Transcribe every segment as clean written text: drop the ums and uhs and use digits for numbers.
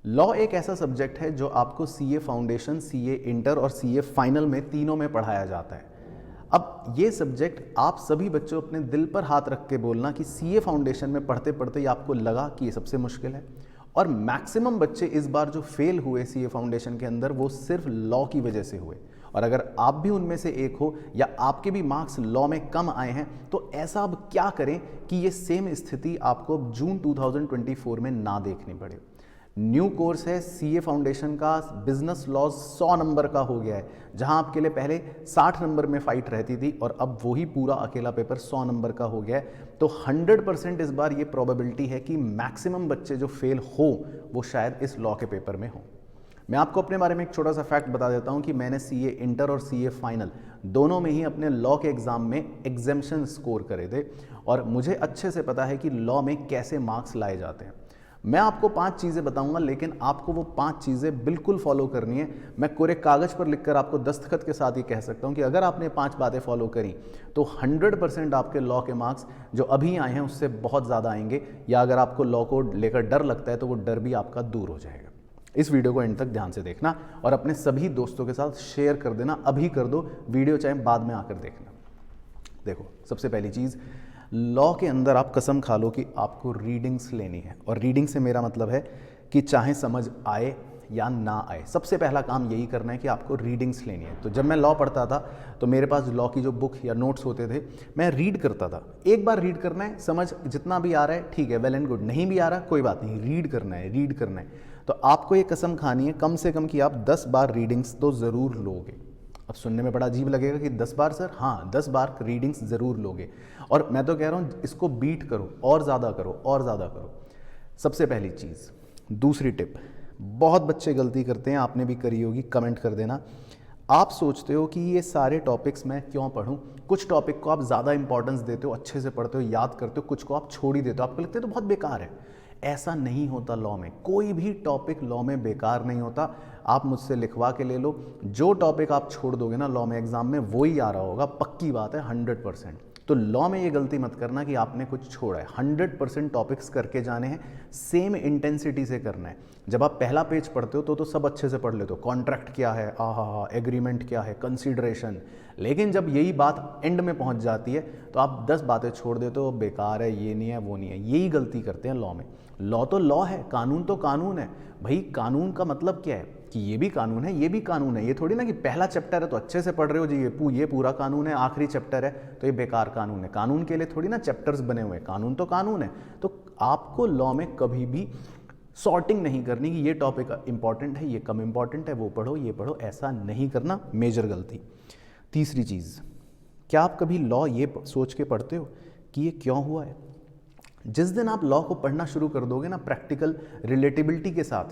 Law एक ऐसा subject है जो आपको सीए फाउंडेशन, सीए इंटर और सीए फाइनल में तीनों में पढ़ाया जाता है। अब ये सब्जेक्ट आप सभी बच्चों अपने दिल पर हाथ रख के बोलना कि सीए फाउंडेशन में पढ़ते पढ़ते ही आपको लगा कि ये सबसे मुश्किल है। और मैक्सिमम बच्चे इस बार जो फेल हुए सीए फाउंडेशन के अंदर वो सिर्फ लॉ की वजह से हुए। और अगर आप भी उनमें से एक हो या आपके भी मार्क्स लॉ में कम आए हैं तो ऐसा अब क्या करें कि ये सेम स्थिति आपको अब जून 2024 में ना देखनी पड़े। न्यू कोर्स है सीए फाउंडेशन का, बिजनेस लॉज 100 नंबर का हो गया है, जहां आपके लिए पहले 60 नंबर में फाइट रहती थी और अब वही पूरा अकेला पेपर 100 नंबर का हो गया है। तो 100% इस बार ये प्रोबेबिलिटी है कि मैक्सिमम बच्चे जो फेल हो वो शायद इस लॉ के पेपर में हो। मैं आपको अपने बारे में एक छोटा सा फैक्ट बता देता हूं कि मैंने सीए इंटर और सीए फाइनल दोनों में ही अपने लॉ के एग्जाम में एग्जेम्पशन स्कोर करे थे और मुझे अच्छे से पता है कि लॉ में कैसे मार्क्स लाए जाते हैं। मैं आपको 5 चीज़ें बताऊंगा, लेकिन आपको वो 5 चीज़ें बिल्कुल फॉलो करनी है। मैं कोरे कागज़ पर लिखकर आपको दस्तखत के साथ ये कह सकता हूं कि अगर आपने 5 बातें फॉलो करी तो 100% आपके लॉ के मार्क्स जो अभी आए हैं उससे बहुत ज़्यादा आएंगे, या अगर आपको लॉ को लेकर डर लगता है तो वो डर भी आपका दूर हो जाएगा। इस वीडियो को एंड तक ध्यान से देखना और अपने सभी दोस्तों के साथ शेयर कर देना। अभी कर दो, वीडियो चाहे बाद में आकर देखना। देखो, सबसे पहली चीज़, लॉ के अंदर आप कसम खा लो कि आपको रीडिंग्स लेनी है। और रीडिंग से मेरा मतलब है कि चाहे समझ आए या ना आए, सबसे पहला काम यही करना है कि आपको रीडिंग्स लेनी है। तो जब मैं लॉ पढ़ता था तो मेरे पास लॉ की जो बुक या नोट्स होते थे मैं रीड करता था। एक बार रीड करना है, समझ जितना भी आ रहा है ठीक है, वेल एंड गुड, नहीं भी आ रहा कोई बात नहीं, रीड करना है, रीड करना है। तो आपको ये कसम खानी है कम से कम कि आप 10 बार रीडिंग्स तो ज़रूर लोगे। अब सुनने में बड़ा अजीब लगेगा कि 10 बार सर, हाँ 10 बार रीडिंग्स ज़रूर लोगे। और मैं तो कह रहा हूँ इसको बीट करो, और ज़्यादा करो, और ज़्यादा करो। सबसे पहली चीज़। दूसरी टिप, बहुत बच्चे गलती करते हैं, आपने भी करी होगी, कमेंट कर देना। आप सोचते हो कि ये सारे टॉपिक्स मैं क्यों पढूं? कुछ टॉपिक को आप ज़्यादा इंपॉर्टेंस देते हो, अच्छे से पढ़ते हो, याद करते हो, कुछ को आप छोड़ ही देते हो, आपको लगता है तो बहुत बेकार है। ऐसा नहीं होता लॉ में, कोई भी टॉपिक लॉ में बेकार नहीं होता। आप मुझसे लिखवा के ले लो, जो टॉपिक आप छोड़ दोगे ना लॉ में एग्जाम में वही आ रहा होगा, पक्की बात है 100%। तो लॉ में ये गलती मत करना कि आपने कुछ छोड़ा है। 100% टॉपिक्स करके जाने हैं, सेम इंटेंसिटी से करना है। जब आप पहला पेज पढ़ते हो तो सब अच्छे से पढ़ लेते हो, कॉन्ट्रैक्ट क्या है, एग्रीमेंट क्या है, कंसीडरेशन। लेकिन जब यही बात एंड में पहुंच जाती है तो आप 10 बातें छोड़ देते हो, बेकार है, ये नहीं है, वो नहीं है। यही गलती करते हैं लॉ में। लॉ तो लॉ है, कानून तो कानून है भाई। कानून का मतलब क्या है कि ये भी कानून है, ये भी कानून है। ये थोड़ी ना कि पहला चैप्टर है तो अच्छे से पढ़ रहे हो जी, ये पूरा कानून है, आखिरी चैप्टर है तो ये बेकार कानून है। कानून के लिए थोड़ी ना चैप्टर्स बने हुए हैं, कानून तो कानून है। तो आपको लॉ में कभी भी सॉर्टिंग नहीं करनी कि ये टॉपिक इंपॉर्टेंट है, ये कम इंपॉर्टेंट है, वो पढ़ो, ये पढ़ो, ऐसा नहीं करना, मेजर गलती। तीसरी चीज़, क्या आप कभी लॉ ये सोच के पढ़ते हो कि ये क्यों हुआ है? जिस दिन आप लॉ को पढ़ना शुरू कर दोगे ना प्रैक्टिकल रिलेटेबिलिटी के साथ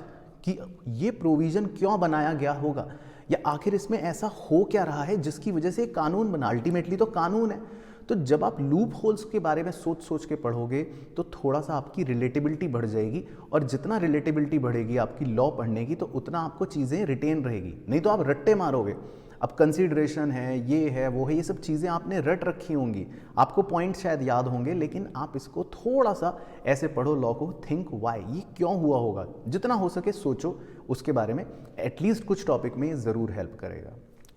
कि ये प्रोविजन क्यों बनाया गया होगा या आखिर इसमें ऐसा हो क्या रहा है जिसकी वजह से कानून बना, अल्टीमेटली तो कानून है। तो जब आप लूप होल्स के बारे में सोच सोच के पढ़ोगे तो थोड़ा सा आपकी रिलेटेबिलिटी बढ़ जाएगी, और जितना रिलेटेबिलिटी बढ़ेगी आपकी लॉ पढ़ने की तो उतना आपको चीज़ें रिटेन रहेगी। नहीं तो आप रट्टे मारोगे। अब कंसीडरेशन है, ये है, वो है, ये सब चीज़ें आपने रट रखी होंगी, आपको पॉइंट शायद याद होंगे, लेकिन आप इसको थोड़ा सा ऐसे पढ़ो लॉ को, थिंक वाई, ये क्यों हुआ होगा, जितना हो सके सोचो उसके बारे में। एटलीस्ट कुछ टॉपिक में ये ज़रूर हेल्प करेगा।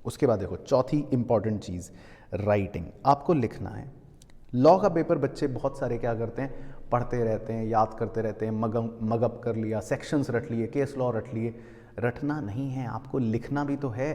उसके बाद देखो, चौथी इंपॉर्टेंट चीज़, राइटिंग। आपको लिखना है। लॉ का पेपर बच्चे बहुत सारे क्या करते हैं, पढ़ते रहते हैं, याद करते रहते हैं, मगअप कर लिया, सेक्शंस रट लिए, केस लॉ रट लिए। रटना नहीं है, आपको लिखना भी तो है।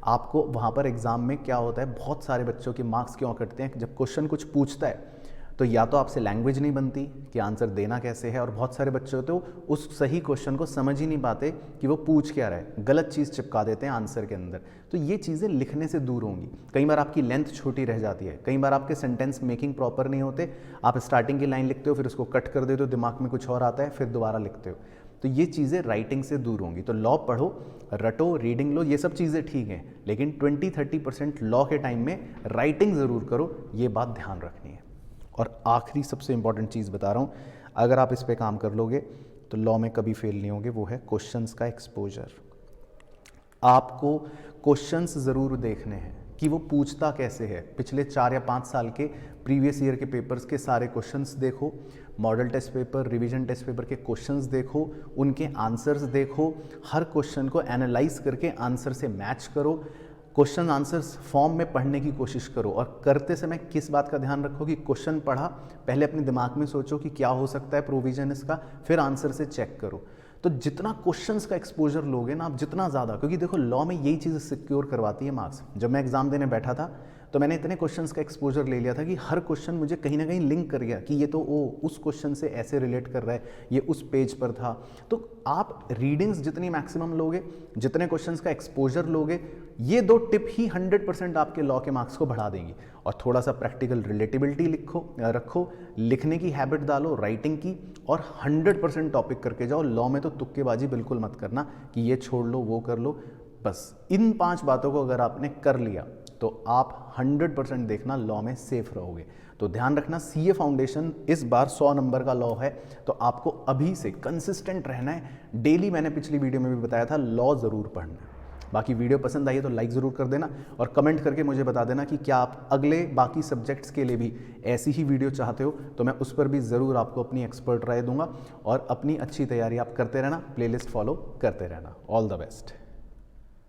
आपको वहाँ पर एग्ज़ाम में क्या होता है, बहुत सारे बच्चों के मार्क्स क्यों कटते हैं, जब क्वेश्चन कुछ पूछता है तो या तो आपसे लैंग्वेज नहीं बनती कि आंसर देना कैसे है, और बहुत सारे बच्चे होते हो उस सही क्वेश्चन को समझ ही नहीं पाते कि वो पूछ क्या रहा है, गलत चीज़ चिपका देते हैं आंसर के अंदर। तो ये चीज़ें लिखने से दूर होंगी। कई बार आपकी लेंथ छोटी रह जाती है, कई बार आपके सेंटेंस मेकिंग प्रॉपर नहीं होते, आप स्टार्टिंग की लाइन लिखते हो फिर उसको कट कर देते हो, दिमाग में कुछ और आता है, फिर दोबारा लिखते हो। तो ये चीज़ें राइटिंग से दूर होंगी। तो लॉ पढ़ो, रटो, रीडिंग लो, ये सब चीज़ें ठीक हैं, लेकिन 20-30% लॉ के टाइम में राइटिंग ज़रूर करो, ये बात ध्यान रखनी है। और आखिरी सबसे इंपॉर्टेंट चीज़ बता रहा हूँ, अगर आप इस पे काम कर लोगे तो लॉ में कभी फेल नहीं होगे, वो है क्वेश्चंस का एक्सपोजर। आपको क्वेश्चंस ज़रूर देखने हैं, कि वो पूछता कैसे है। पिछले 4 या 5 साल के प्रीवियस ईयर के पेपर्स के सारे क्वेश्चंस देखो, model test paper, revision test paper के क्वेश्चंस देखो, उनके आंसर्स देखो, हर क्वेश्चन को एनालाइज करके आंसर से मैच करो, क्वेश्चन आंसर्स फॉर्म में पढ़ने की कोशिश करो। और करते समय किस बात का ध्यान रखो कि क्वेश्चन पढ़ा, पहले अपने दिमाग में सोचो कि क्या हो सकता है प्रोविजन इसका, फिर आंसर से चेक करो। तो जितना क्वेश्चंस का एक्सपोजर लोगे ना आप, जितना ज़्यादा, क्योंकि देखो लॉ में यही चीज़ सिक्योर करवाती है मार्क्स। जब मैं एग्जाम देने बैठा था तो मैंने इतने क्वेश्चंस का एक्सपोजर ले लिया था कि हर क्वेश्चन मुझे कहीं ना कहीं लिंक कर गया कि ये तो उस क्वेश्चन से ऐसे रिलेट कर रहा है, ये उस पेज पर था। तो आप रीडिंग्स जितनी मैक्सिमम लोगे, जितने क्वेश्चंस का एक्सपोजर लोगे, ये 2 टिप ही 100% आपके लॉ के मार्क्स को बढ़ा देंगी। और थोड़ा सा प्रैक्टिकल रिलेटिबिलिटी रखो, लिखने की हैबिट डालो, राइटिंग की, और 100% टॉपिक करके जाओ। लॉ में तो तुक्केबाजी बिल्कुल मत करना कि ये छोड़ लो, वो कर लो। बस इन 5 बातों को अगर आपने कर लिया तो आप 100% देखना लॉ में सेफ रहोगे। तो ध्यान रखना, सीए फाउंडेशन इस बार 100 नंबर का लॉ है, तो आपको अभी से कंसिस्टेंट रहना है। डेली, मैंने पिछली वीडियो में भी बताया था, लॉ ज़रूर पढ़ना है। बाकी वीडियो पसंद आई है तो लाइक ज़रूर कर देना, और कमेंट करके मुझे बता देना कि क्या आप अगले बाकी सब्जेक्ट्स के लिए भी ऐसी ही वीडियो चाहते हो, तो मैं उस पर भी ज़रूर आपको अपनी एक्सपर्ट राय दूंगा। और अपनी अच्छी तैयारी आप करते रहना, प्लेलिस्ट फॉलो करते रहना। All the best.